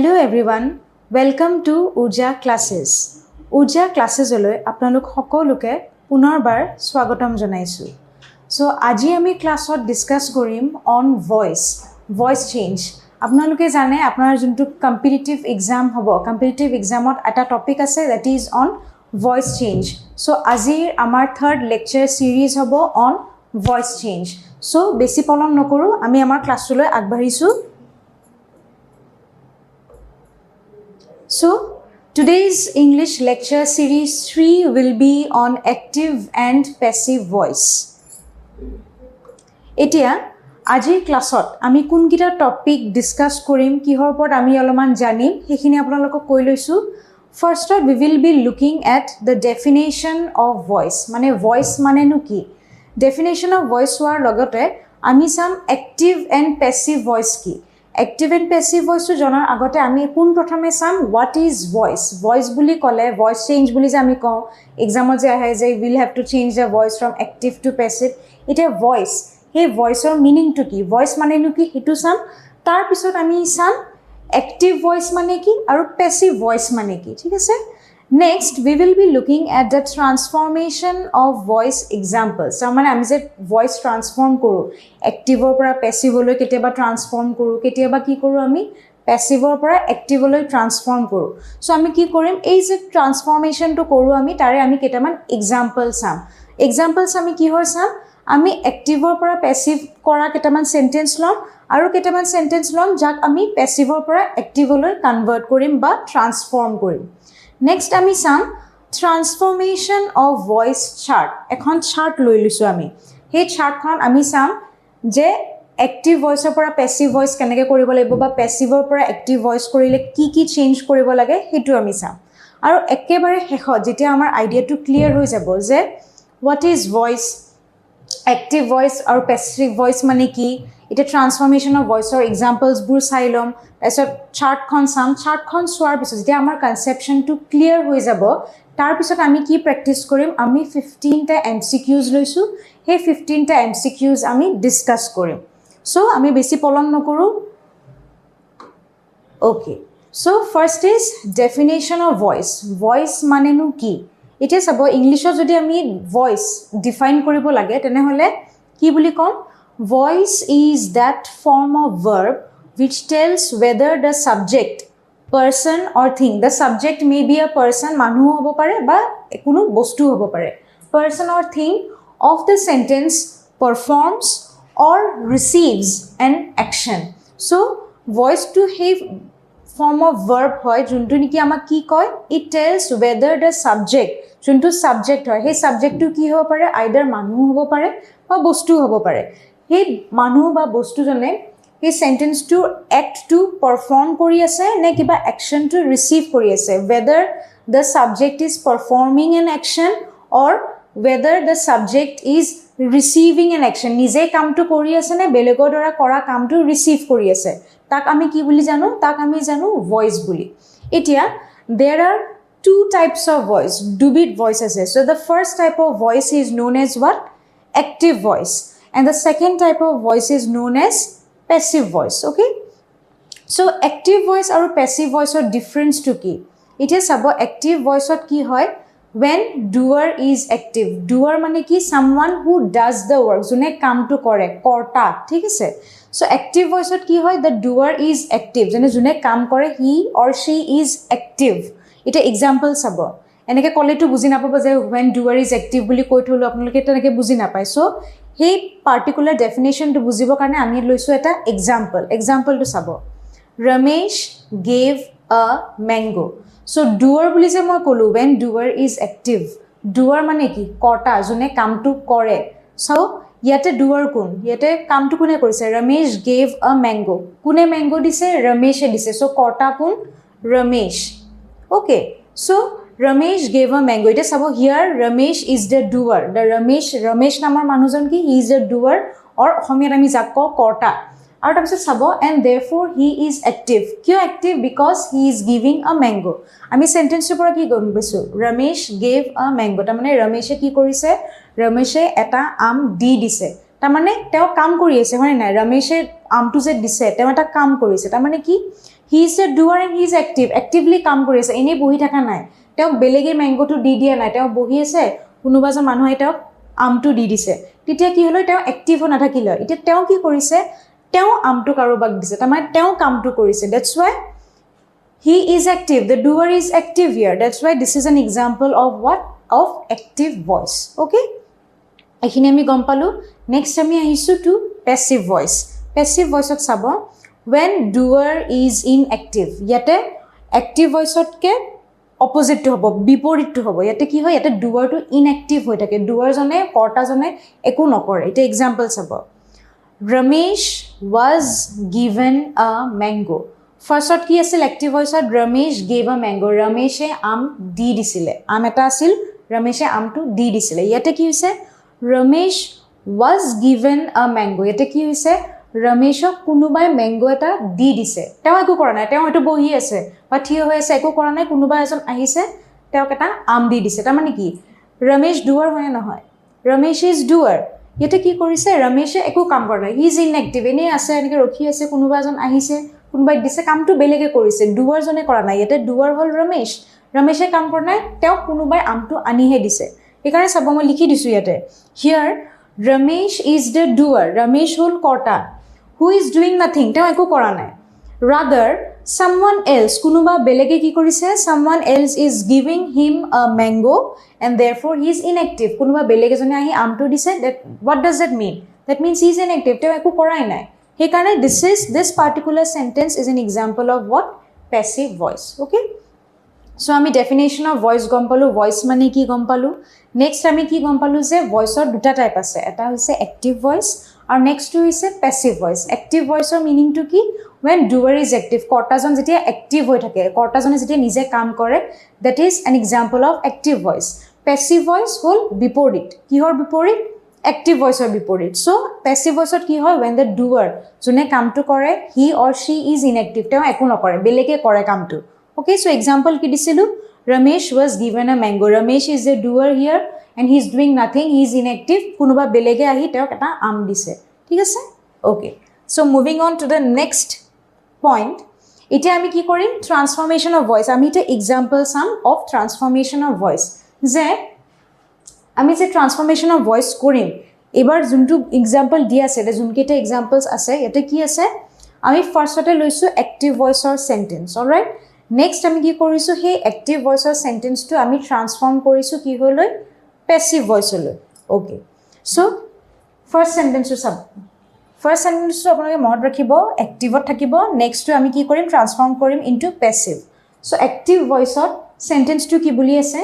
Hello everyone, welcome to Urjaah classes. Urjaah classes লৈ আপোনালোক সকলোকে পুনৰবাৰ স্বাগতম জনাইছো. So আজি আমি ক্লাছত ডিসকাস কৰিম on voice change. আপোনালোকে জানে আপোনাৰ যোনটো কম্পিটিটিভ এক্সাম হ'ব, কম্পিটিটিভ এক্সামত এটা টপিক আছে that is on voice change. So আজিৰ আমাৰ থাৰ্ড লেকচাৰ সিৰিজ হ'ব on voice change. So বেছি পলম নকৰো আমি আমাৰ ক্লাছলৈ আগবাঢ়িছো. So, today's English lecture series 3 will be on active and passive voice. Etia, ajir classot, ami kun kita topic discuss korim, kihor pod ami oloman janim, hekhini apnaloko koi loisu. First, we will be looking at the definition of voice. Mane voice mane nu ki? Definition of voice war logote, ami sam active and passive voice ki. Active and passive voice to jonar agote ami pun prothome sam what is voice buli kole voice change buli je ami ko exam je ahe je will have to change the voice from active to passive ite voice he voice or meaning to ki voice mane nu ki hitu sam tar pisot ami sam active voice mane ki aru passive voice mane ki thik ase. Next, we will be looking at the transformation of voice examples. So, I am voice transform kuru. Active or passive olo keteba transform kuru. Keteba ki kuru ami passive or active olo transform kuru. So, ami ki korim is transformation to kuru ami tare ami ketaman examples sam. Examples ami ki hor sam ami active or passive kora ketaman sentence lom aru ketaman sentence lom jak ami passive or active olo convert korim ba transform korim. Next ami sam transformation of voice chart. Ekhon chart loi lisu ami. He chart khon ami sam je active voice or passive voice keneke koribo laibo ba passive or active voice korile ki change koribo lage hetu ami sam. Aru ekebare hekhot jetia amar idea to clear hoi jabo je what is voice, active voice or passive voice mane ki, ite transformation of voice or examples bur sailom asot chart khon swar bisot jetia amar conception to clear hoi jabo tar pisot ami ki practice korim ami 15 ta MCQs loisu he 15 ta MCQs ami discuss korim. So ami besi polom nokoru. Okay, so first is definition of voice mane nu ki. It is about English jodi ami voice define koribo lage tene hole ki buli kom. Voice is that form of verb which tells whether the subject, person or thing, the subject may be a person, manu hobo pare ba kono bostu hobo pare, person or thing of the sentence performs or receives an action. So voice to have form of verb hoy juntu niki amak ki koy, it tells whether the subject juntu subject hoy he subject to ki hobo pare, either manu hobo pare ba bostu hobo pare. He manu ba bostu jone he sentence to act to perform kori ase ne kiba action to receive kori ase, whether the subject is performing an action or whether the subject is receiving an action, nije kam to kori ase ne belego dora kora kam to receive kori ase, tak ami ki buli jano, tak ami jano voice buli. Etia there are two types of voice, duet voice ase. So the first type of voice is known as what? Active voice, and the second type of voice is known as passive voice. Okay, so active voice or passive voice or difference to ki, it is about active voice or ki hoy when doer is active. Doer mane ki someone who does the work, jone kam to kore, korta, thik ase. So active voice or ki hoy the doer is active, jone kam kore he or she is active. Ite example sabo eneke kole to buzi napabo je when doer is active buli koi tholu apnaloke teneke buzi napai. So hey particular definition to buzibo karone ami loisu eta example to sabo. Ramesh gave a mango. So doer buli je moi kolu when doer is active, doer mane ki kota jone kam to kore. So yate doer kun, yate kam to kune korise, Ramesh gave a mango, kune mango dise, Ramesh dise, so kota kun Ramesh. Okay, so Ramesh gave a mango. It is about here Ramesh is the doer. The Ramesh namar manujon ki he is the doer or homiyat ami jakko korta. Aru tar pisot sabo and therefore he is active. Kyo active? Because he is giving a mango. Ami sentence to pora ki gom besu. Ramesh gave a mango. Ta mane Ramesh ki korise? Ramesh eta am di dise. Ta mane teo kam kori ase hoy na. Ramesh am to je dise teo eta kam korise. Ta mane ki he is the doer and he is active actively কাম কৰি আছে এনেই বহি থকা নাই তেওঁক বেলেগে মেংগোটো দি দিয়া নাই তেওঁ বহি আছে কোনোবা এজন মানুহে তেওঁক আমটো দি দিছে তেতিয়া কি হলো তেওঁ এক্টিভ হৈ নাথাকিল এতিয়া তেওঁ কি কৰিছে তেওঁ আমটো কাৰোবাক দিছে তাৰমানে তেওঁ কামটো কৰিছে that's Y he is active the doer is active here that's why this is an example of what of active voice okay এখিনি আমি গম পালো next আমি আহিছো to passive voice ত চাব when doer is inactive ইয়াতে active voice K opposite to হব বিপৰীত to হব ইয়াতে কি হয় ইয়াতে doer to inactive হৈ থাকে doer জনে কৰ্তা জনে একো নকৰে এটা एग्जांपल চাব Ramesh was given a mango First কি আছিল active voice Ramesh gave a mango Rameshe am di disile am eta asil Rameshe am to di disile yate ki hoise Ramesh was given a mango yate ki hoise Ramesh kunubai mango eta di dise teo eko kora nai teo etu bohi ase ba thiyo hoye ase eko kora nai kunubai ejon ahise teo eta am di dise ta mane ki Ramesh doer hoye na hoy Ramesh is doer yate ki korise Ramesh eko kam kora nai he is inactive ene ase enike rokhi ase kunubai ejon ahise কোনবাই দিছে কামটো বেলেগে কৰিছে ডুৱাৰ জনে কৰা নাই ইয়াতে ডুৱাৰ হল ৰমেশে কাম কৰা নাই তেওঁ কোনোবাই আমটো আনিহে দিছে একাৰণে সব মই লিখি দিছো ইয়াতে হিয়াৰ ৰমেশ ইজ দ্য ডুৱাৰ ৰমেশ হল কৰ্তা হু ইজ ডুইং নাথিং তেওঁ একো কৰা নাই ৰাদাৰ someone else কোনোবা বেলেগে কি কৰিছে someone else is giving him a mango and therefore he is inactive কোনোবা বেলেগে জনে আহি আমটো দিছে that what does that mean that means he is inactive তেওঁ একো কৰাই নাই Hekane this particular sentence is an example of what passive voice okay so ami definition of voice gom palu voice mane ki gom palu next ami ki gom palu je voice or duta type ase eta hoise active voice or next to is passive voice active voice or meaning to ki when doer is active korta jon jetia active hoi thake korta jone jetia nije kaam kore that is an example of active voice passive voice hol biporit ki hor biporit active voice or biporit so passive voice কি হয় when the doer জনে কামটো কৰে he or she is inactive তেওঁ একো নকৰে বেলেগে কৰে কামটো okay so example কি দিছিলু Ramesh was given a mango Ramesh is the doer here and he is doing nothing he is inactive কোনোবা বেলেগে আহি তেওঁক এটা আম দিছে ঠিক আছে okay so moving on to the next point এতিয়া আমি কি কৰিম transformation of voice আমি এটা example sum of transformation of voice যে আমি যে ট্রান্সফরমেশন অফ ভয়েস করিম এবার জুনটো এক্সাম্পল দিয়া আছে এটা জুনকেটা এক্সাম্পলস আছে ইয়াতে কি আছে আমি ফার্স্টতে লইছো অ্যাক্টিভ ভয়েসৰ সেন্টেন্স অলৰাইট নেক্সট আমি কি কৰিছো হে অ্যাক্টিভ ভয়েসৰ সেন্টেন্সটো আমি ট্ৰান্সফৰ্ম কৰিছো কি হলৈ প্যাসিভ ভয়েসলৈ ওকে সো ফাৰ্স্ট সেন্টেন্সটো সব ফাৰ্স্ট সেন্টেন্সটো আপোনালোকে মনত ৰাখিব অ্যাক্টিভত থাকিব নেক্সটটো আমি কি কৰিম ট্ৰান্সফৰ্ম কৰিম ইনটু প্যাসিভ সো অ্যাক্টিভ ভয়েসৰ সেন্টেন্সটো কি বুলি আছে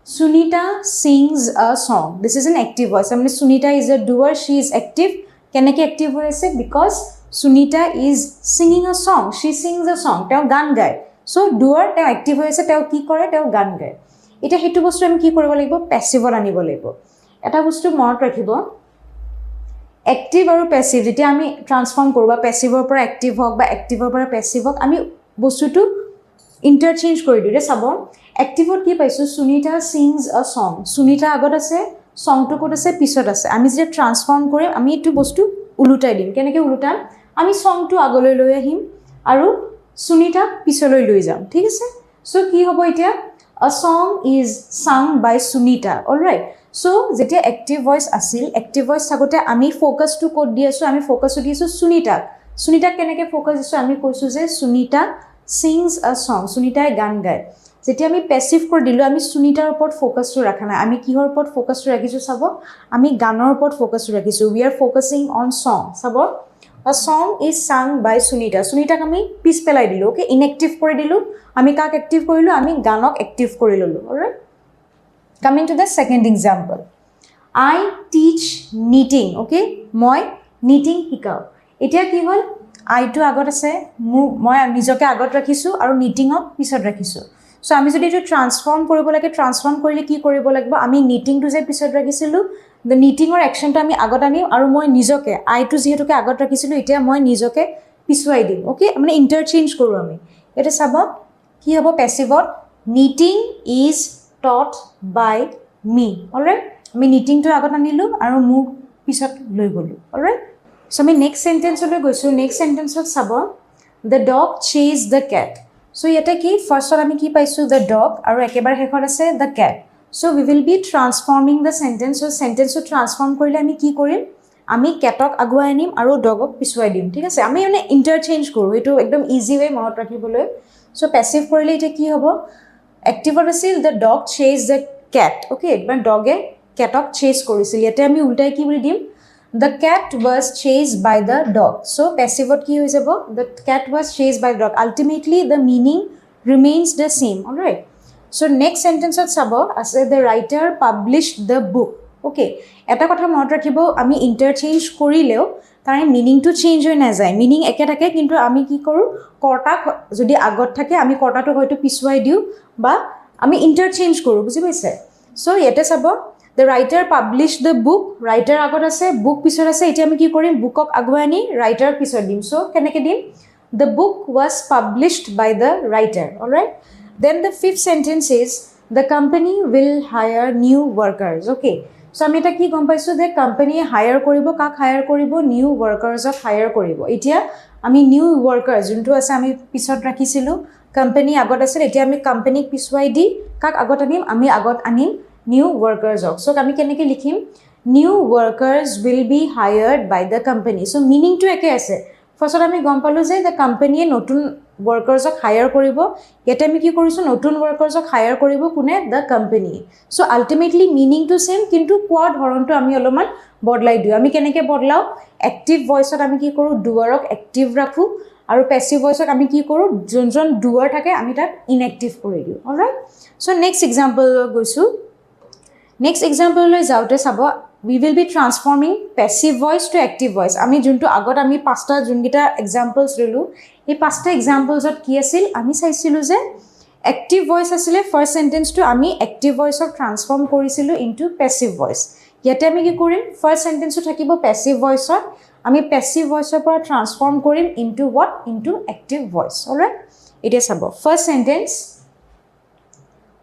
Sunita sings a song. This is an active voice. I mean, Sunita is a doer. She is active. Keneke active hoise because Sunita is singing a song. She sings a song. Teo gan gae. So doer teo active hoise. Teo ki kore? Teo gan gae. Eta hetu bostu ami ki koribo lagibo? Passive anibo lagibo. Eta bostu monot rakhibo. Active aru passive. Jete ami transform korba passive or pora active hok ba active or pora passive hok. Ami bostu tu interchange kori diu. Sabo. Active কি পাইছো Sunita sings a song Sunita আগত আছে song টো কত আছে পিছত আছে আমি যে ট্রান্সফর্ম কৰিম আমি এটো বস্তু উলুটাই দিম কেনেকে উলুটাম আমি song টো আগলৈ লৈ আহিম আৰু Sunita পিছলৈ লৈ যাম ঠিক আছে সো কি হ'ব এতিয়া a song is sung by Sunita alright so যেতিয়া active voice আছিল active voice থাকতে আমি ফোকাস টো কোড দি আছো আমি ফোকাস দি আছো Sunita কেনেকে ফোকাস দিছো আমি কৈছো যে Sunita sings a song Sunita গান গায় যেতি আমি প্যাসিভ কৰি দিলো আমি সুনিতাৰ ওপৰত ফোকাসটো ৰাখা নাই আমি কিহৰ ওপৰত ফোকাসটো ৰাখিছো চাব আমি গানৰ ওপৰত ফোকাসটো ৰাখিছো we are focusing on song চাব a song is sung by Sunitaক আমি পিছ পেলাই দিলো ওকে ইনএক্টিভ কৰি দিলো আমি কাক এক্টিভ কৰিলো আমি গানক এক্টিভ কৰি ললো alright coming to the second example I teach knitting okay মই knitting শিকাও এতিয়া কি হল I টো আগত আছে মই নিজকে আগত ৰাখিছো আৰু knittingক পিছত ৰাখিছো So আমি যদি এটো ট্ৰান্সফৰ্ম কৰিব লাগে ট্ৰান্সফৰ্ম কৰিলে কি কৰিব লাগিব আমি নিটিং টু যে পিছত ৰাখিছিলো the knitting or action টো আমি আগত আনি আৰু মই নিজকে I টো যেহেতুকে আগত ৰাখিছিলো এতিয়া মই নিজকে পিছুৱাই দিম ওকে মানে ইন্টাৰচেঞ্জ কৰো আমি এটা চাব কি হ'ব প্যাসিভত knitting is taught by me alright আমি knitting টো আগত আনিলো আৰু মোক পিছত লৈ গলো alright so আমি নেক্সট সেন্টেন্স লৈ গৈছো নেক্সট সেন্টেন্সত চাব the dog chased the cat. So yete ki first আমি কি পাইছো the dog আৰু একেবাৰে শেষত আছে the cat. So we will be transforming the sentence. So sentence to transform কৰিলে আমি কি কৰিম আমি catক আগুৱাই আনিম আৰু dogক পিছুৱাই দিম ঠিক আছে আমি মানে interchange কৰো এটো একদম easy way মনত ৰাখিবলৈ so passive কৰিলে এটা কি হ'ব active আছিল the dog chased the cat okay মানে dogে catক chase কৰিছিল ইয়াতে আমি উল্টাই কি বুলি দিম the cat was chased by the dog so passive কি হৈ যাব the cat was chased by the dog ultimately the meaning remains the same all right so next sentence ot sabo ase the writer published the book okay এটা কথা মনত ৰাখিব আমি ইন্টাৰচেঞ্জ কৰিলেও তাৰে মিনিং টু চেঞ্জ হৈ না যায় মিনিং একে থাকে কিন্তু আমি কি কৰো কৰ্তা যদি আগত থাকে আমি কৰ্তাটো হয়তো পিছুৱাই দিও বা আমি ইন্টাৰচেঞ্জ কৰো বুজি পাইছে সো ইয়াতে চাব the writer published the book writer আগত আছে book পিছত আছে এতিয়া আমি কি কৰিম bookক আগুৱাই আনি writer পিছত দিম সো কেনেকে দিম the book was published by the writer all right then the fifth sentence is the company will hire new workers okay so আমি এটা কি গম পাইছো যে কোম্পানী হায়াৰ কৰিব কাক হায়াৰ কৰিব নিউ ওয়াৰ্কাৰছক হায়াৰ কৰিব এতিয়া আমি নিউ ওয়াৰ্কাৰছ যোনটো আছে আমি পিছত ৰাখিছিলো কোম্পানী আগত আছে এতিয়া আমি কোম্পানীক পিছুৱাই দি কাক আগত আনিম আমি আগত আনিম নিউ ওয়াৰ্কাৰছক সো আমি কেনেকে লিখিম new ওয়াৰ্কাৰছ will be hired by the company so meaning to একে আছে ফাৰ্স্টত আমি গম পালো যে the company নতুন ওয়াৰ্কাৰছক হায়াৰ কৰিব ইয়াতে আমি কি কৰিছো নতুন ওয়াৰ্কাৰছক হায়াৰ কৰিব কোনে the company so ultimately meaning to same কিন্তু কোৱা ধৰণটো আমি অলপমান বদলাই দিও আমি কেনেকে বদলাও active voice ত আমি কি কৰো doer-ক active ৰাখো আৰু passive voice ত আমি কি কৰো যোনজন doer থাকে আমি তাক inactive কৰি দিও all right so next example গৈছো next example লৈ যাওতে চাব we will be transforming passive voice to active voice আমি যোনটো আগত আমি পাঁচটা যোনগিটা examples ললো এই পাঁচটা examples ত কি আছিল আমি চাইছিলো যে active voice আছিলে first sentence to আমি active voice ক transform কৰিছিলো into passive voice ইয়াতে আমি কি কৰিম first sentence ত থাকিব passive voice ত আমি passive voice ৰ পৰা transform কৰিম into what into active voice all right এতিয়া চাব first sentence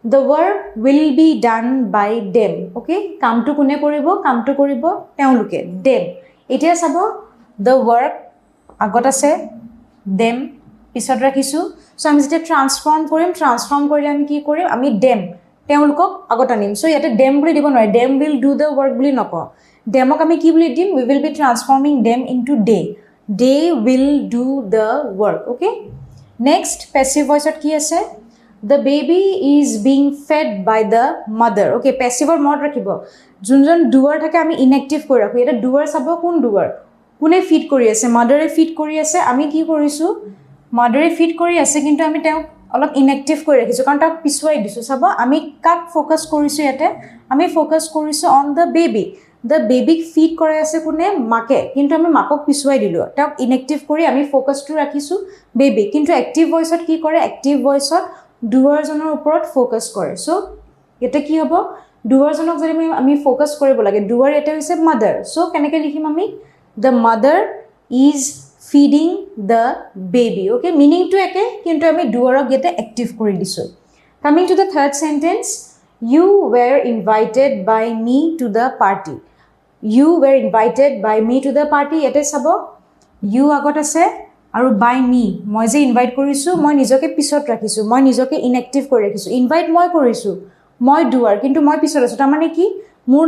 the work will be done by them okay কামটো কোনে কৰিব কামটো কৰিব তেওঁলোকে them এতিয়া চাব the work আগত আছে them পিছত ৰাখিছো সো আমি যেটা ট্ৰান্সফৰ্ম কৰিলে আমি কি কৰিম আমি them তেওঁলোকক আগত আনিম সো ইয়াতে them বুলি দিব নহয় them will do the work বুলি নক demক আমি কি বুলি দিম we will be transforming them into they will do the work okay next passive voice ত কি আছে the baby is being fed by the mother okay passive or mod rakhibo junjon doer thake ami inactive kori rakhu eta doer sabo kun doer kune feed kori ase mother e feed kori ase ami ki korisu mother e feed kori ase kintu ami ta olop inactive kori rakhisu karon ta piswai disu sabo ami kak focus korisu ete ami focus korisu on the baby feed kore ase kune make kintu ami makok piswai dilu ta inactive kori ami focus to rakhisu baby kintu active voice ot ki kore active voice ot doer জনৰ ওপৰত focus কৰে so এটা কি হ'ব doer জনক যদি আমি focus কৰিব লাগে doer এটা হৈছে mother সো কেনেকৈ লিখিম আমি the mother is feeding the baby okay meaning to একে কিন্তু আমি doer-ক গেতে এক্টিভ কৰি দিছো coming to the third sentence you were invited by me to the party এতে চাব you আগত আছে আৰু by me মই যে ইনভাইট কৰিছো মই নিজকে পিছত ৰাখিছো মই নিজকে ইনএক্টিভ কৰি ৰাখিছো ইনভাইট মই কৰিছো মই doer কিন্তু মই পিছত আছো তাৰ মানে কি মোৰ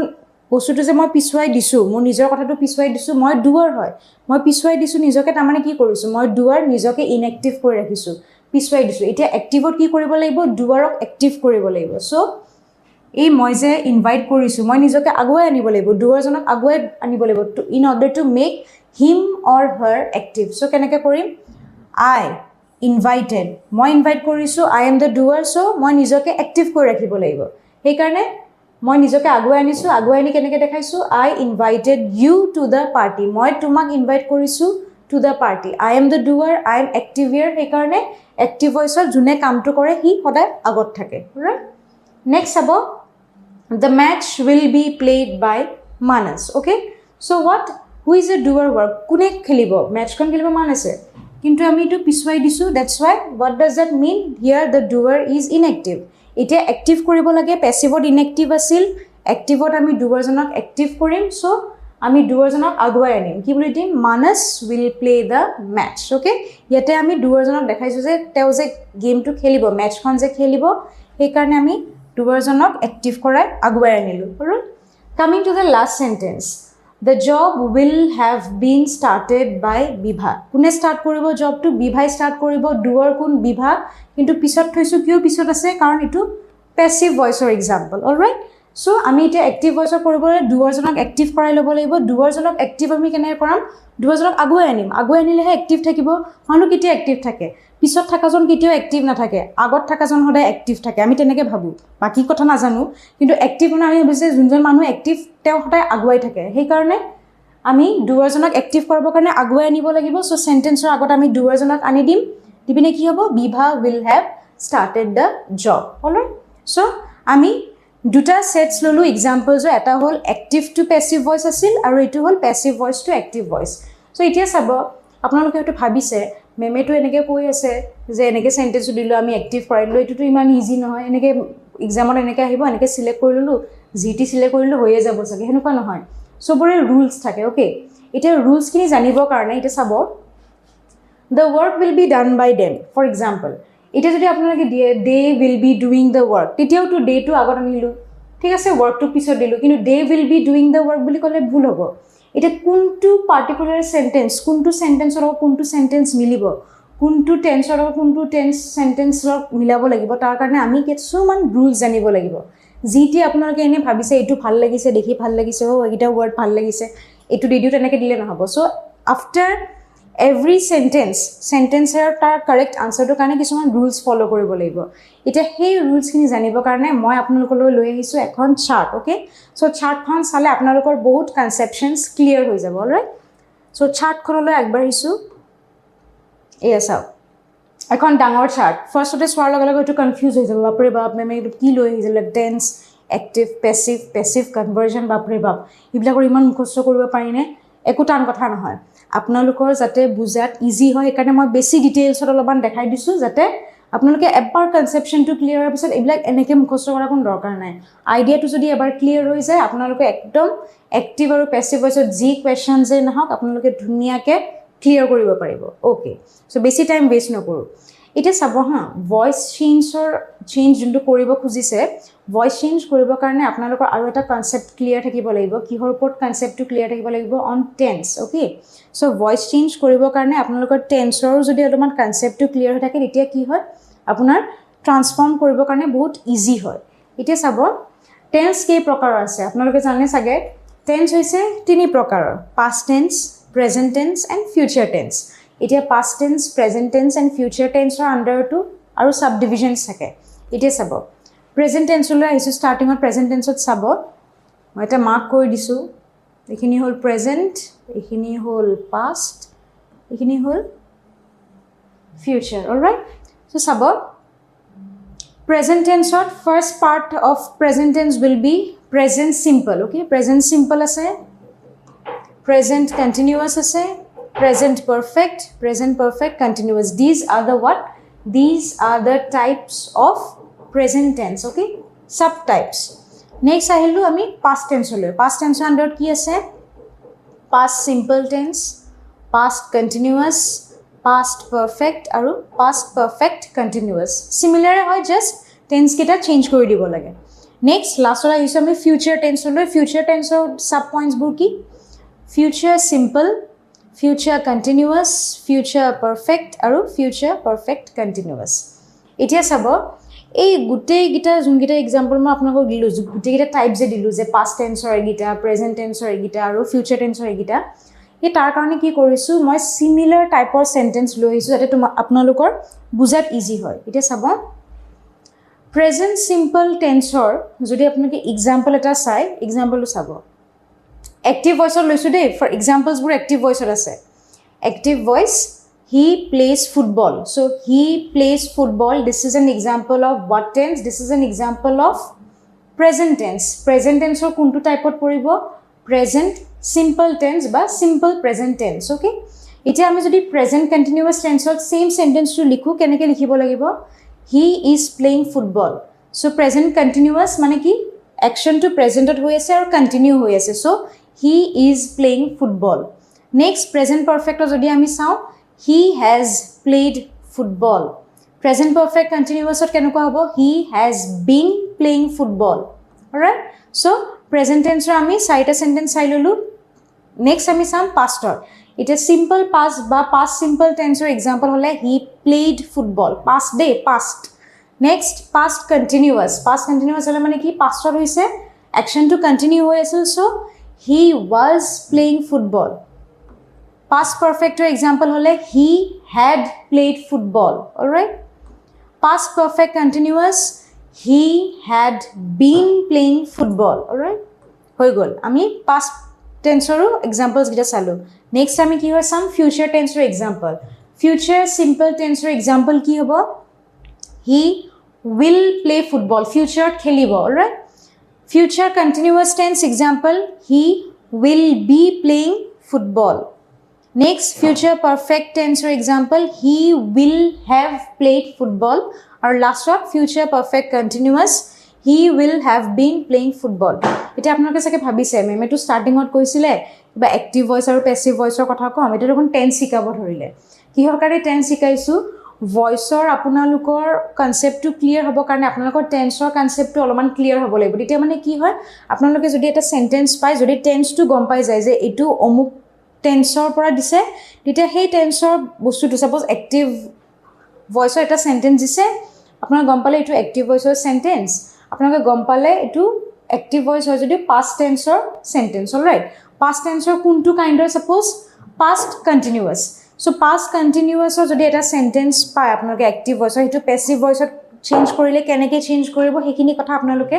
বস্তুটো যে মই পিছুৱাই দিছো মোৰ নিজৰ কথাটো পিছুৱাই দিছো মই doer হয় মই পিছুৱাই দিছো নিজকে তাৰ মানে কি কৰিছো মই doer নিজকে ইনএক্টিভ কৰি ৰাখিছো পিছুৱাই দিছো এতিয়া এক্টিভত কি কৰিব লাগিব doer-ক এক্টিভ কৰিব লাগিব সো এই মই যে ইনভাইট কৰিছো মই নিজকে আগুৱাই আনিব লাগিব doer জনক আগুৱাই আনিব লাগিব in order to make him or her active so keneke korim I invited moi invite korisu I am the doer so moi nijoke active kori rakhibo lagibo he karone moi nijoke aguai ani keneke dekhaisu I invited you to the party moi tumak invite korisu to the party I am the doer I am active here he karone active voice june kam to kore hi hoday agot thake right next abo the match will be played by Manas okay so what who is a doer work kune khelibo match kon khelibo manase kintu ami to piswai disu that's why what does that mean here the doer is inactive eta active koribo lage passive ot inactive asil active ot ami doer jonok active korim so আমি ডুৱাৰজনক আগুৱাই আনিম কি বুলি দিম Manas will play the match okay ইয়াতে আমি ডুৱাৰজনক দেখাইছো যে তেওঁ যে গেমটো খেলিব মেচখন যে খেলিব সেই কাৰণে আমি ডুৱাৰজনক এক্টিভ কৰাই আগুৱাই আনিলো alright coming to the last sentence The job will have been started by Bibha কোনে স্টার্ট কৰিব জবটো বিভাই স্টাৰ্ট কৰিব ডুৱাৰ কোন বিভা কিন্তু পিছত থৈছো কিয় পিছত আছে কাৰণ এটো প্যাসিভ ভয়েসৰ এক্সাম্পল অলৰাইট সো আমি এটা এক্টিভ ভয়েসৰ কৰিবলৈ ডুৱাৰজনক এক্টিভ কৰাই ল'ব লাগিব ডুৱাৰজনক এক্টিভ আমি কেনে কৰাম ডুৱাৰজনক আগুৱাই আনিলেহে এক্টিভ থাকিব মানুহ কেতিয়া এক্টিভ থাকে পিছত থাকাজন কেতিয়াও এক্টিভ নাথাকে আগত থাকাজন সদায় এক্টিভ থাকে আমি তেনেকৈ ভাবো বাকি কথা নাজানো কিন্তু এক্টিভ মানে আমি ভাবিছে যোনজন মানুহ এক্টিভ তেওঁ সদায় আগুৱাই থাকে সেই কাৰণে আমি ডুৱাৰজনক এক্টিভ কৰিবৰ কাৰণে আগুৱাই আনিব লাগিব সো সেন্টেন্সৰ আগত আমি ডুৱাৰজনক আনি দিম দিবিনে কি হ'ব Bibha will have started the job alright so আমি দুটা সেটস ললো এক্সাম্পলস এটা হল এক্টিভ টু প্যাসিভ ভয়েস আছিল আৰু এটো হল passive voice to active voice so এতিয়া চাব আপোনালোকে হয়তো ভাবিছে মেমেটো এনেকৈ কৈ আছে যে এনেকৈ সেন্টেন্স দিলো আমি এক্টিভ কৰাইলো এটোটো ইমান ইজি নহয় এনেকৈ এক্সামত এনেকৈ আহিব এনেকৈ সিলেক্ট কৰি ললো জিটি সিলেক্ট কৰিলো হৈয়ে যাব চাগে হেনুকা নহয় সবৰে ৰুলস থাকে ওকে এটা ৰুলস কিনি জানিবৰ কাৰণে এটা চাব the work will be done by them for example এটা যদি আপোনালোকে দিয়ে they will be doing the work তেতিয়াও তো day to আগত আনিলো ঠিক আছে work to পিছত দিলো কিন্তু they will be doing the work বুলি ক'লে ভুল হ'ব এটা কোনটো পার্টিকুলার সেন্টেন্স কোনটো সেন্টেন্সৰ লগত কোনটো সেন্টেন্স মিলিব কোনটো টেন্সৰ লগত কোনটো টেন্স সেন্টেন্সৰ মিলাব লাগিব তাৰ কাৰণে আমি কিছুমান ৰুলস জানিব লাগিব জিটি আপোনালোকে এনে ভাবিছে এটো ভাল লাগিছে দেখি ভাল লাগিছে ও এটা ওয়ার্ড ভাল লাগিছে এটো দিদিও তেনেকৈ দিলে নহব সো আফটাৰ every sentenceৰ তাৰ কাৰেক্ট আনসাৰটো কাৰণে কিছুমান ৰুলস ফলো কৰিব লাগিব এটা সেই ৰুলস খিনি জানিবৰ কাৰণে মই আপোনালোকলৈ লৈ আহিছো এখন চাৰ্ট ওকে সো চাৰ্টখন চালে আপোনালোকৰ বহুত কনসেপচনস ক্লিয়াৰ হৈ যাব অলৰাইট সো চাৰ্টখনলৈ আগবাঢ়িছো এয়া চাওক এখন ডাঙৰ চাৰ্ট ফাৰ্ষ্টতে চোৱাৰ লগে লগে এটো কনফিউজ হৈ যাব বাপৰে বাপ মেমে কি লৈ আহিছিল টেন্স এক্টিভ প্যাসিভ কনভাৰ্জন বাপৰে বাপ ইবিলাকৰ ইমান মুখস্থ কৰিব পাৰিনে একো টান কথা নহয় আপোনালোকৰ যাতে বুজাত ইজি হয় সেইকাৰণে মই বেছি ডিটেইলছত অলপমান দেখাই দিছো যাতে আপোনালোকে এবাৰ কনসেপচনটো ক্লিয়াৰ হোৱাৰ পিছত এইবিলাক এনেকৈ মুখস্থ কৰাৰ কোনো দৰকাৰ নাই আইডিয়াটো যদি এবাৰ ক্লিয়াৰ হৈ যায় আপোনালোকে একদম এক্টিভ আৰু প্যাসিভ ভয়েসত যি কোৱেশ্চন যে নহওক আপোনালোকে ধুনীয়াকৈ ক্লিয়াৰ কৰিব পাৰিব ওকে সো বেছি টাইম ৱেষ্ট নকৰো এটা চাব হা ভয়েস চেঞ্জ যোনটো কৰিব খুজিছে ভয়েস চেঞ্জ কৰিবৰ কাৰণে আপোনালোকৰ আৰু এটা কনসেপ্ট ক্লিয়াৰ থাকিব লাগিব কিহৰ ওপৰত কনসেপ্টটো ক্লিয়াৰ থাকিব লাগিব on tense okay so voice change কৰিবৰ কাৰণে আপোনালোকৰ টেন্সৰ যদি অলপমান কনসেপ্টটো ক্লিয়াৰ হৈ থাকে তেতিয়া কি হয় আপোনাৰ ট্ৰান্সফৰ্ম কৰিবৰ কাৰণে বহুত ইজি হয় এতিয়া চাব টেন্স কেই প্ৰকাৰৰ আছে আপোনালোকে জানে চাগে টেন্স হৈছে তিনি প্ৰকাৰৰ past tense present tense and future tense এতিয়া past tense present tense and future টেন্সৰ আন্ডাৰটো আৰু সাব ডিভিজনস থাকে এতিয়া চাব প্ৰেজেন্ট টেন্সলৈ আহিছো ষ্টাৰ্টিংত প্ৰেজেন্ট টেন্সত চাব মই এটা মাৰ্ক কৰি দিছো এখিনি হল প্ৰেজেন্ট এখিনি হল পাষ্ট এখিনি হল ফিউচাৰ অলৰাইট সো চাব প্ৰেজেন্ট টেন্সত first part of present tense will be present simple okay present simple আছে present continuous আছে present perfect continuous these are the what these are the types of present tense okay subtypes next আহিলো আমি past tense লৈ past tense under কি আছে past simple tense past continuous past perfect আৰু past perfect continuous similar হয় just tense কেটা change কৰি দিব লাগে next last ৰ আহিছো আমি future tense লৈ future tense ৰ sub points বোৰ কি future simple future continuous future perfect আৰু future perfect continuous এতিয়া চাব এই গুটেই গিটা যোনগিটা एग्जांपल মই আপোনাক দিলো গুটেই গিটা টাইপ যে দিলো যে past tense ৰ গিটা present tense ৰ গিটা আৰু future tense ৰ গিটা এই তাৰ কাৰণে কি কৰিছো মই সিমিলাৰ টাইপৰ সেন্টেন্স লৈ আহিছো যাতে আপোনালোকৰ বুজাত ইজি হয় এতিয়া চাব present simple tense ৰ যদি আপোনালোকে एग्जांपल এটা চাই एग्जांपलটো চাব active voice ৰ লৈছো দেই ফৰ एग्जांपल्स বোৰ active voice ৰ আছে active voice he plays football so he plays football this is an example of what tense this is an example of present tense or kuntu type ot poribo present simple tense ba simple present tense okay eta ami jodi present continuous tense or same sentence to likhu keneke likhibo lagibo he is playing football so present continuous mane ki action to present ot hoy ase or continue hoy ase so he is playing football. Next, present perfect যদি আমি চাওঁ, he has played football. Present perfect continuous কেনেকুৱা হ'ব? He has been playing football. Alright? So, present tense আমি চাৰিটা sentence চাই ললো. Next আমি চাম past. It is simple past বা past simple tense example হলে he played football. Past day, past. Next, past continuous. Past continuous হলে মানে কি? Past হৈছে action to continue হৈ আছিল, so he was playing football. Past perfect example hole he had played football. All right. Past perfect continuous he had been playing football. All right. Hoi gol. Ami past tense ro examples gita salu. Next ami ki hoy some future tense ro example. Future simple tense ro example ki hobo? He will play football. Future khelibo. All right. Future continuous tense example he will be playing football. Next, future perfect tense example, he will have played football. Or last one, future perfect continuous, he will have been playing football. Ita apnaloke sake bhabise meme to starting ot koisile ba active voice aru passive voice or kotha kom eta dekon tense sikabo dhorile kihor kare tense sikaisu voice or apnalokor concept to clear hobo karone apnalokor tense or concept to oloman clear hobo laibo eta mane ki hoy apnaloke jodi eta sentence pai jodi tense to gom pai jay je etu omuk টেন্সৰ পৰা দিছে তেতিয়া সেই টেন্সৰ বস্তুটো suppose active ভয়েসৰ এটা sentence দিছে আপোনাৰ গম পালে এটো এক্টিভ ভয়েসৰ সেন্টেন্স আপোনালোকে গম পালে এটো এক্টিভ ভয়েস হয় যদি পাস্ট টেন্সৰ সেন্টেন্স অলৰাইট পাস্ট টেন্সৰ কোনটো কাইন্ডৰ suppose past continuous so past কন্টিনিউয়াসৰ যদি এটা সেন্টেন্স পায় আপোনালোকে এক্টিভ ভয়েসৰ এটো প্যাসিভ ভয়েসত চেঞ্জ কৰিলে কেনেকৈ চেঞ্জ কৰিব হেখিনি কথা আপোনালোকে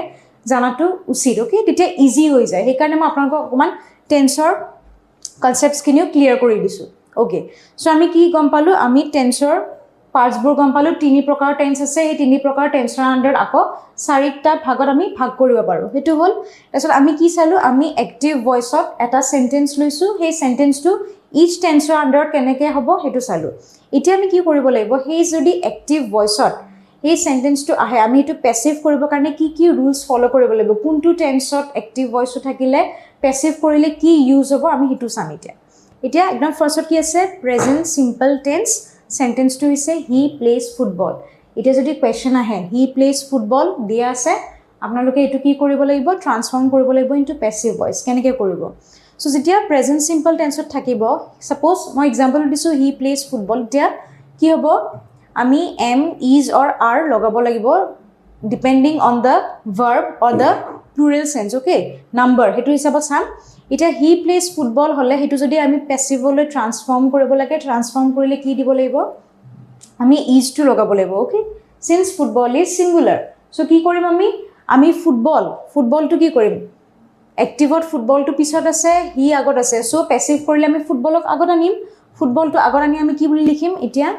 জানাটো উচিত ওকে তেতিয়া ইজি হৈ যায় সেই কাৰণে মই আপোনালোকক অকমান টেন্সৰ concepts kinio clear kori disu okay so ami ki gom palu ami tensor parts bor gom palu tini prokar tense ase ei tini prokar tensor under ako sarita bhagot ami bhag koriba paru hetu hol tasot ami ki salu ami active voice ot eta sentence loisu hey sentence to each tensor under keneke hobo hetu salu iti ami ki koribo laibo hey jodi active voice ot hey sentence to ahe ami etu passive koribo karone ki rules follow koribo laibo kuntu tense ot active voice thakile passive korile ki use hobo ami hitu sam etia ekdom first ki ase present simple tense sentence to ise he plays football etia jodi question ahe he plays football dia ase apnaloke etu ki koribo laibo transform koribo laibo into passive voice keneke koribo so jetia present simple tense ot thakibo suppose moi example disu he plays football etia ki hobo ami am is or are logabo lagibo depending on the verb or the plural sense okay number hetu hisabot sam eta he plays football hole hetu jodi ami passive le transform koribo lage transform korile ki dibo laibo ami is to logabo laibo okay since football is singular so ki korim ami football to ki korim active ot football to pisot ase he agot ase so passive korile ami football ok agot anim football to agot ani ami ki boli likhim etia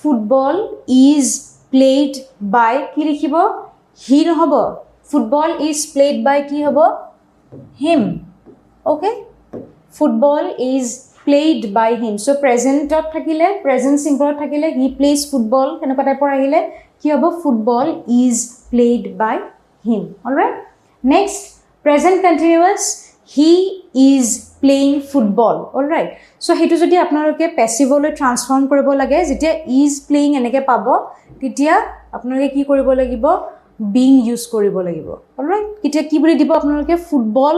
football is played by ki likhibo he no hobo football is played by ki hobo him okay football is played by him so present ot thakile present simple ot thakile he plays football kenaka type or ahile ki hobo football is played by him all right next present continuous he is playing football all right so hetu jodi apnaloke passive le transform koribo lage jetia is playing eneke pabo titia apnaloke ki koribo lagibo being use koribo lagibo all right kitia ki boli dibo apnaloke football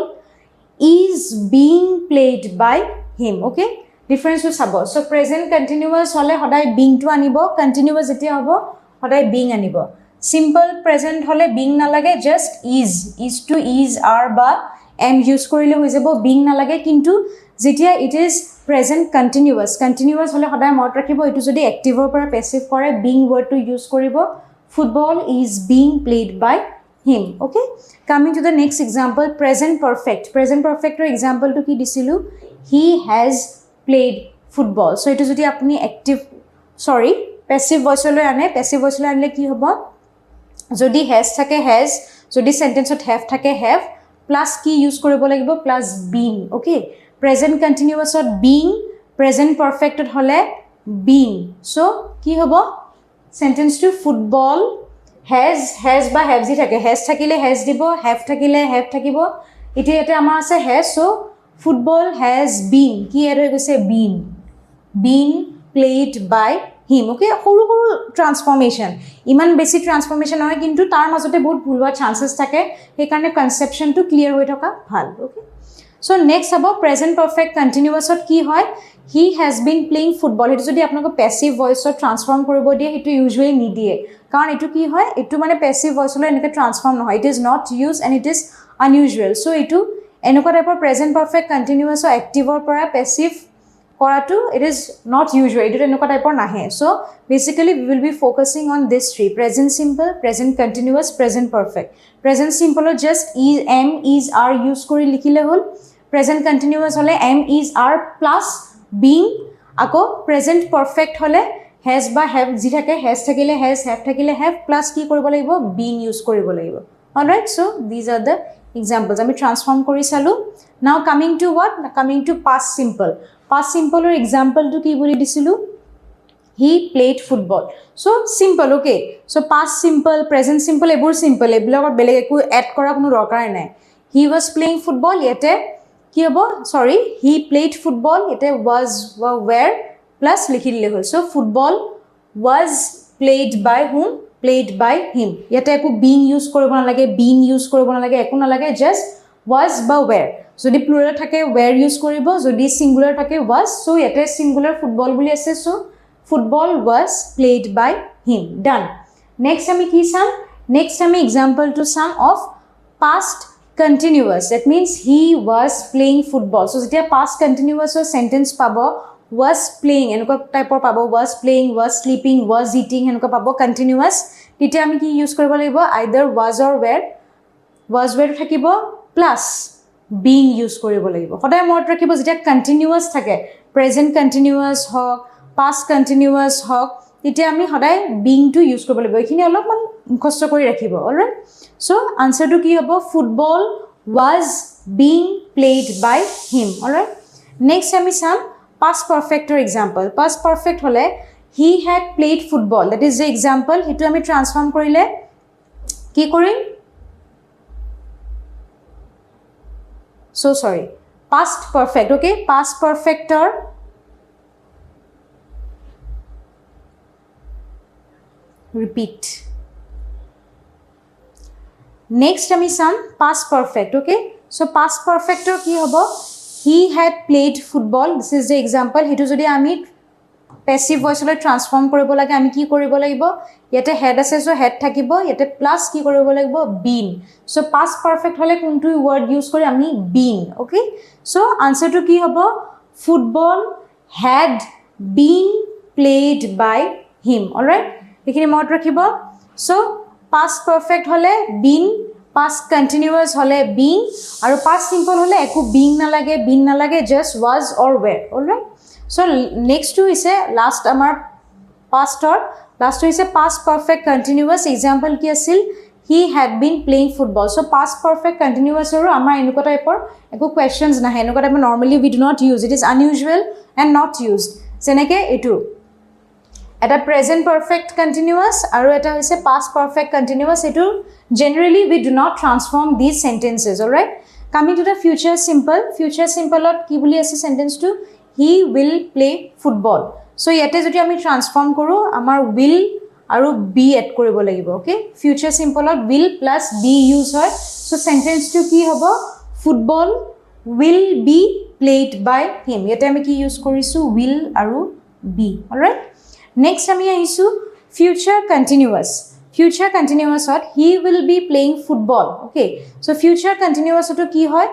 is being played by him okay difference to sabo so present continuous hole hodai being to anibo continuous jetia hobo hodai being anibo simple present hole being na lage just is to is are ba am use korile hoi jabo being na lage kintu jetia it is present continuous hole hodai mot rakhibo etu jodi active or para passive kore being word to use koribo football is being played by him okay coming to the next example present perfect or example to ki disilu he has played football so etu jodi apni active passive voice lo anle ki hobo jodi has thake has jodi sentence ot have thake have plus ki use koribo lagibo plus being okay present continuous ot being present perfect ot hole being so ki hobo sentence to football has ba have ji thake has thakile has dibo have thakile have thakibo ite amar ase has so Football has been, কি add হৈ গৈছে been played by him. Okay, সৰু সৰু transformation, ইমান বেছি transformation নহয়, কিন্তু তাৰ মাজতে বহুত ভুল হোৱাৰ চান্সেছ থাকে, সেইকাৰণে কনচেপশ্যনটো ক্লিয়াৰ হৈ থকা ভাল. অ'কে, চ' নেক্সট হ'ব প্ৰেজেণ্ট পাৰফেক্ট কণ্টিনিউৱাছত কি হয়, he has been playing football. সেইটো যদি আপোনালোকক পেছিভ ভইচত ট্ৰান্সফৰ্ম কৰিব দিয়ে, সেইটো ইউজুৱেলি নিদিয়ে, কাৰণ এইটো কি হয়, এইটো মানে পেছিভ ভইচলৈ এনেকৈ ট্ৰান্সফৰ্ম নহয়. It is not use and it is unusual. So' এইটো এনেকুৱা টাইপৰ প্ৰেজেণ্ট পাৰফেক্ট কণ্টিনিউৱাছৰ এক্টিভৰ পৰা পেছিভ কৰাটো ইট ইজ নট ইউজুৱেল, এইটো এনেকুৱা টাইপৰ নাহে. So' basically we will be focusing on this three: present simple, present continuous, present perfect. Present চিম্পলত just am is are use কৰি লিখিলে হ'ল. প্ৰেজেণ্ট কণ্টিনিউৱাছ হ'লে am is are plus being. আকৌ প্ৰেজেণ্ট পাৰফেক্ট হ'লে হেজ বা have যি থাকে, হেজ থাকিলে হেজ, হেভ থাকিলে হেভ, প্লাছ কি কৰিব লাগিব, বিং ইউজ কৰিব লাগিব. Alright, so' these are the examples. আমি ট্ৰান্সফৰ্ম কৰি চালোঁ. নাও coming to what, coming to past simple. Past চিম্পলৰ এক্সাম্পলটো কি বুলি দিছিলোঁ, he played football. So' simple. Okay, so' past simple, present simple, এইবোৰ চিম্পল, এইবিলাকত বেলেগ একো এড কৰা কোনো দৰকাৰেই নাই. হি ৱাজ প্লেইং ফুটবল, ইয়াতে কি হ'ব, চৰি, হি প্লেড ফুটবল, ইয়াতে ৱাজ বা ৱেৰ প্লাছ লিখি দিলে হ'ল. So' football was played by whom, played by him. ইয়াতে একো বিং ইউজ কৰিব নালাগে, বিন ইউজ কৰিব নালাগে, একো নালাগে, জাষ্ট ৱাজ বা ৱেৰ. যদি প্লুৰেল থাকে ৱেৰ ইউজ কৰিব, যদি ছিংগুলাৰ থাকে ৱাজ. চ' ইয়াতে ছিংগুলাৰ ফুটবল বুলি আছে, so' football was played by him. Done. Next আমি কি চাম, নেক্সট আমি এক্সাম্পলটো চাম of past continuous. That means he was playing football. So' যেতিয়া পাষ্ট কণ্টিনিউৱাছৰ চেণ্টেঞ্চ পাব, ৱাজ প্লেইং এনেকুৱা টাইপৰ পাব, was playing, was sleeping, was eating এনেকুৱা পাব কণ্টিনিউৱাছ, তেতিয়া আমি কি ইউজ কৰিব লাগিব, আইদাৰ ৱাজ অৰ ৱেৰ. ৱাজ ৱেৰ থাকিব প্লাছ বিং ইউজ কৰিব লাগিব. সদায় মনত ৰাখিব, যেতিয়া কণ্টিনিউৱাছ থাকে, প্ৰেজেণ্ট কণ্টিনিউৱাছ হওক, পাষ্ট কণ্টিনিউৱাছ হওক, তেতিয়া আমি সদায় বিংটো ইউজ কৰিব লাগিব. এইখিনি অলপমান মুখস্থ কৰি ৰাখিব. অলৰাইট, চ' আনচাৰটো কি হ'ব, football was being played by him. Alright, next আমি চাম পাষ্ট পাৰফেক্টৰ এক্সাম্পল. পাষ্ট পাৰফেক্ট হ'লে he had played football, that is the example. সেইটো আমি ট্ৰান্সফৰ্ম কৰিলে কি কৰিম, so sorry, past perfect. Okay, past perfector repeat. Next ami sam past perfect. Okay, so past perfector ki hobo, he had played football. This is the example. Hetu jodi ami passive voice লৈ transform কৰিব লাগে, আমি কি কৰিব লাগিব, ইয়াতে head আছে, চ' head থাকিব, ইয়াতে প্লাছ কি কৰিব লাগিব, বিন. চ' পাষ্ট পাৰফেক্ট হ'লে কোনটো ৱৰ্ড ইউজ কৰি, আমি বিন. অ'কে, চ' আনচাৰটো কি হ'ব, football had been played by him. Alright, এইখিনি মনত ৰাখিব. চ' পাষ্ট পাৰফেক্ট হ'লে বিন, পাষ্ট কণ্টিনিউৱাছ হ'লে বিং, আৰু পাষ্ট চিম্পল হ'লে একো বিং নালাগে, বিন নালাগে, just was or were. Alright, so' নেক্সটটো হৈছে লাষ্ট আমাৰ পাষ্টৰ, লাষ্টটো হৈছে পাষ্ট পাৰফেক্ট কণ্টিনিউৱাছ. এক্সাম্পল কি আছিল, he had been playing football. So' past perfect কণ্টিনিউৱাছৰো আমাৰ এনেকুৱা টাইপৰ একো কুৱেশ্যনছ নাহে, এনেকুৱা টাইপৰ normally we do not use, it is unusual and not used. যেনেকৈ এইটো এটা প্ৰেজেণ্ট পাৰফেক্ট কণ্টিনিউৱাছ আৰু এটা হৈছে পাষ্ট পাৰফেক্ট কণ্টিনিউৱাছ. এইটো generally we do not transform these sentences. Alright, coming to the future simple. Future চিম্পলত কি বুলি আছে চেণ্টেন্সটো, he will play football. So' ইয়াতে যদি আমি ট্ৰান্সফৰ্ম কৰোঁ, আমাৰ উইল আৰু বি এড কৰিব লাগিব. অ'কে, ফিউচাৰ চিম্পলত উইল প্লাছ বি ইউজ হয়. চ' চেণ্টেন্সটো কি হ'ব, football will be played by him. ইয়াতে আমি কি ইউজ কৰিছোঁ, উইল আৰু বি. অলৰাইট, নেক্সট আমি আহিছোঁ ফিউচাৰ কণ্টিনিউৱাছ. ফিউচাৰ কণ্টিনিউৱাছত he will be playing football. Okay, so' future কণ্টিনিউৱাছতো কি হয়,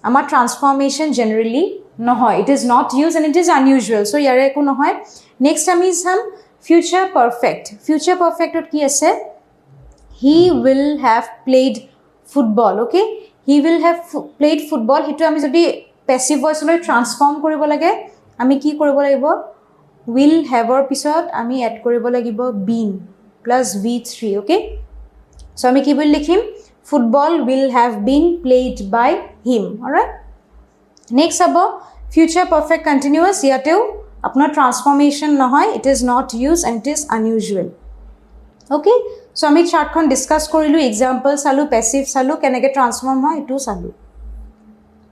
আমাৰ ট্ৰান্সফৰ্মেশ্যন জেনেৰেলি নহয়, it is not use and it is unusual. So' ইয়াৰে একো নহয়. নেক্সট আমি চাম ফিউচাৰ পাৰফেক্ট. ফিউচাৰ পাৰফেক্টত কি আছে, he will have played football. Okay, he will have played football. সেইটো আমি যদি পেছিভ ভইচলৈ ট্ৰান্সফৰ্ম কৰিব লাগে, আমি কি কৰিব লাগিব, উইল হেভৰ পিছত আমি এড কৰিব লাগিব bin plus V3. Okay, so' আমি কি বুলি লিখিম, football will have been played by him. Alright, next হ'ব ফিউচাৰ পাৰফেক্ট কণ্টিনিউৱাছ. ইয়াতেও আপোনাৰ ট্ৰান্সফৰ্মেশ্যন নহয়, it is not use and it is unusual. Okay, so' আমি চাৰ্টখন ডিছকাছ কৰিলোঁ, এক্সাম্পল চালোঁ, পেছিভ চালোঁ, কেনেকৈ ট্ৰান্সফৰ্ম হয় এইটোও চালোঁ.